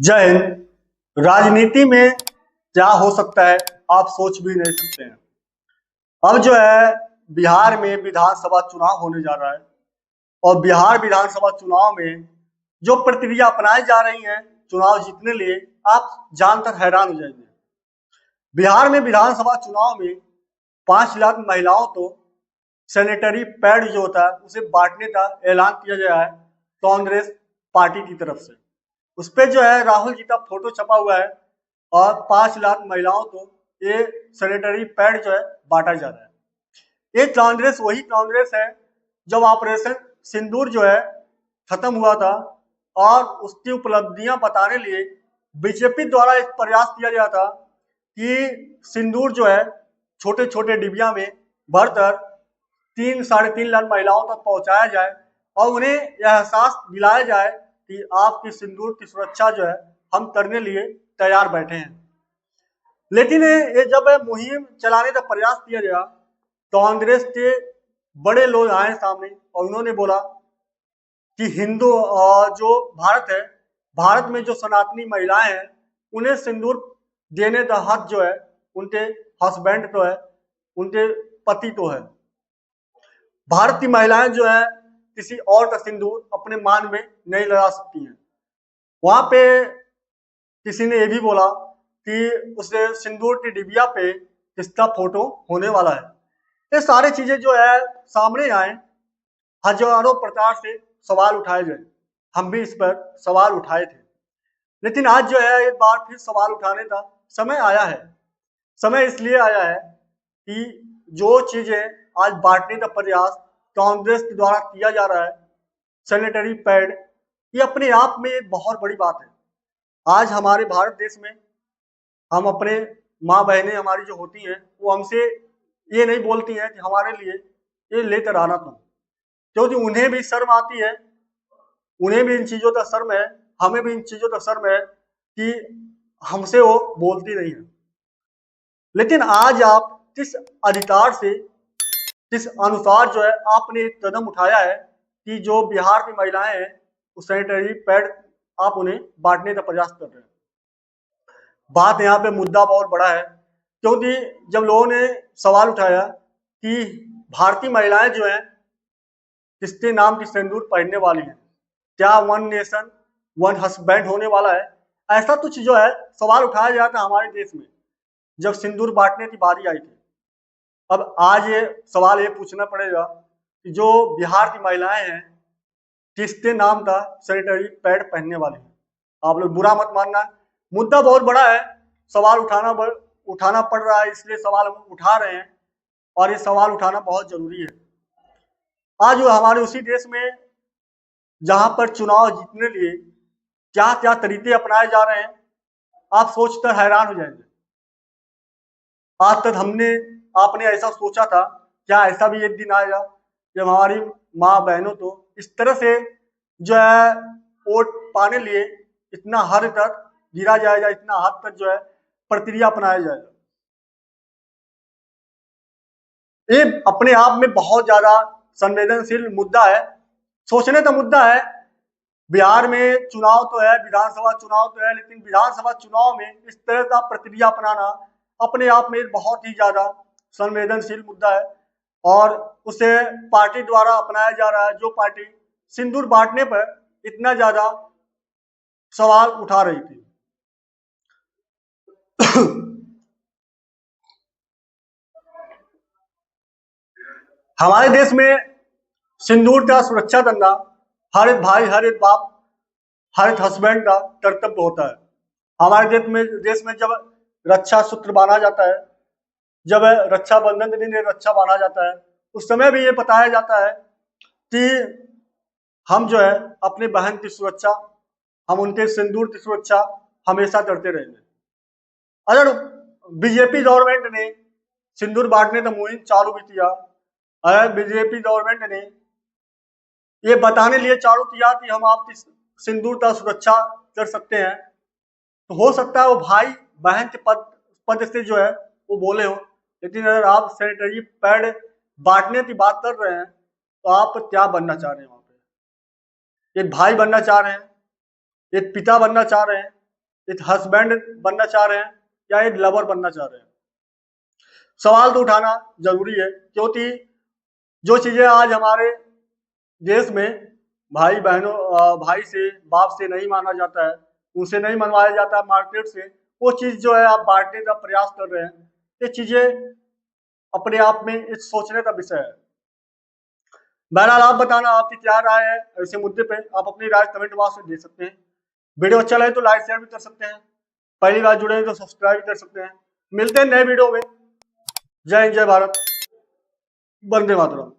जय हिंद। राजनीति में क्या हो सकता है आप सोच भी नहीं सकते हैं। अब जो है बिहार में विधानसभा चुनाव होने जा रहा है और बिहार विधानसभा चुनाव में जो प्रक्रिया अपनाई जा रही है चुनाव जीतने लिए आप जानकर हैरान हो जाएंगे। बिहार में विधानसभा चुनाव में 5 लाख महिलाओं को सैनिटरी पैड जो होता है उसे बांटने का ऐलान किया गया है कांग्रेस पार्टी की तरफ से। उस पर जो है राहुल जी का फोटो छपा हुआ है और 5 लाख महिलाओं को ये सैनिटरी पैड जो है बांटा जा रहा है। ये कांग्रेस वही कांग्रेस है जब ऑपरेशन सिंदूर जो है खत्म हुआ था और उसकी उपलब्धियां बताने लिए बीजेपी द्वारा एक प्रयास किया गया था कि सिंदूर जो है छोटे छोटे डिबिया में भरकर 3-3.5 लाख महिलाओं तक पहुंचाया जाए और उन्हें यह एहसास दिलाया जाए कि आपकी सिंदूर की सुरक्षा जो है हम करने लिए तैयार बैठे हैं। लेकिन ये जब मुहिम चलाने का प्रयास किया गया कांग्रेस के बड़े लोग आए सामने और उन्होंने बोला कि हिंदू जो भारत है, भारत में जो सनातनी महिलाएं हैं उन्हें सिंदूर देने का हक जो है उनके हस्बैंड को है, उनके पति को है। भारत की महिलाएं जो है किसी और का सिंदूर अपने मान में नहीं लगा सकती हैं। वहां पे किसी ने ये भी बोला कि उसे सिंदूर की डिबिया पे किसका फोटो होने वाला है। ये सारी चीजें जो है सामने आए, हजारों प्रकार से सवाल उठाए गए, हम भी इस पर सवाल उठाए थे। लेकिन आज जो है एक बार फिर सवाल उठाने का समय आया है। समय इसलिए आया है कि जो चीजें आज बांटने का प्रयास कांग्रेस के द्वारा किया जा रहा है सैनिटरी पैड, ये अपने आप में एक बहुत बड़ी बात है। आज हमारे भारत देश में हम अपने माँ बहनें हमारी जो होती हैं वो हमसे ये नहीं बोलती हैं कि हमारे लिए ये लेकर आना तुम, क्योंकि उन्हें भी शर्म आती है, उन्हें भी इन चीजों का शर्म है, हमें भी इन चीजों का शर्म है कि हमसे वो बोलती नहीं है। लेकिन आज आप किस अधिकार से, किस अनुसार जो है आपने एक कदम उठाया है कि जो बिहार की महिलाएं हैं वो सैनिटरी पैड आप उन्हें बांटने का प्रयास कर रहे हैं। बात यहाँ पे मुद्दा बहुत बड़ा है, क्योंकि जब लोगों ने सवाल उठाया कि भारतीय महिलाएं जो हैं किसके नाम की सिंदूर पहनने वाली हैं, क्या वन नेशन वन हस्बैंड होने वाला है, ऐसा कुछ जो है सवाल उठाया गया था हमारे देश में जब सिंदूर बांटने की बारी आई थी। अब आज ये सवाल ये पूछना पड़ेगा कि जो बिहार की महिलाएं हैं किसके नाम का सैनिटरी पैड पहनने वाली है। आप लोग बुरा मत मानना, मुद्दा बहुत बड़ा है, सवाल उठाना पड़ रहा है, इसलिए सवाल हम उठा रहे हैं और ये सवाल उठाना बहुत जरूरी है। आज हमारे उसी देश में जहां पर चुनाव जीतने लिए क्या क्या तरीके अपनाए जा रहे हैं आप सोचकर हैरान हो जाएंगे। आज तक आपने ऐसा सोचा था क्या ऐसा भी एक दिन आएगा जब हमारी माँ बहनों को इस तरह से जो है वोट पाने लिए इतना हद तक गिरा जाएगा, इतना हद तक जो है प्रक्रिया अपनाया जाएगा। ये अपने आप में बहुत ज्यादा संवेदनशील मुद्दा है, सोचने का मुद्दा है। बिहार में चुनाव तो है, विधानसभा चुनाव तो है, लेकिन विधानसभा चुनाव में इस तरह का प्रक्रिया अपनाना अपने आप में एक बहुत ही ज्यादा संवेदनशील मुद्दा है और उसे पार्टी द्वारा अपनाया जा रहा है, जो पार्टी सिंदूर बांटने पर इतना ज्यादा सवाल उठा रही थी। हमारे देश में सिंदूर का सुरक्षा करना हर एक भाई, हर एक बाप, हर एक हस्बैंड का कर्तव्य होता है। हमारे देश में जब रक्षा सूत्र बांधा जाता है, जब रक्षाबंधन के दिन रक्षा बांधा जाता है, उस समय भी ये बताया जाता है कि हम जो है अपने बहन की सुरक्षा, हम उनके सिंदूर की सुरक्षा हमेशा करते रहेंगे। अगर बीजेपी गवर्नमेंट ने सिंदूर बांटने का मुहिम चालू भी किया, अगर बीजेपी गवर्नमेंट ने ये बताने लिए चालू किया कि हम आपकी सिंदूर का सुरक्षा कर सकते हैं, तो हो सकता है वो भाई बहन के पद से जो है वो बोले हो। लेकिन अगर आप सैनिटरी पैड बांटने की बात कर रहे हैं तो आप क्या बनना चाह रहे हैं? वहां पे एक भाई बनना चाह रहे हैं, एक पिता बनना चाह रहे हैं, एक हस्बैंड बनना चाह रहे हैं या एक लवर बनना चाह रहे हैं। सवाल तो उठाना जरूरी है, क्योंकि जो चीजें आज हमारे देश में भाई बहनों भाई से बाप से नहीं माना जाता है, उनसे नहीं मनवाया जाता है मार्केट से, वो चीज जो है आप बांटने का प्रयास कर रहे हैं। ये चीजें अपने आप में एक सोचने का विषय है। बहरहाल आप बताना आपकी क्या राय है ऐसे मुद्दे पे, आप अपनी राय कमेंट बॉक्स में दे सकते हैं। वीडियो अच्छा लगे तो लाइक शेयर भी कर सकते हैं, पहली बार जुड़े हैं तो सब्सक्राइब भी कर सकते हैं। मिलते हैं नए वीडियो में। जय हिंद, जय भारत, वंदे मातरम।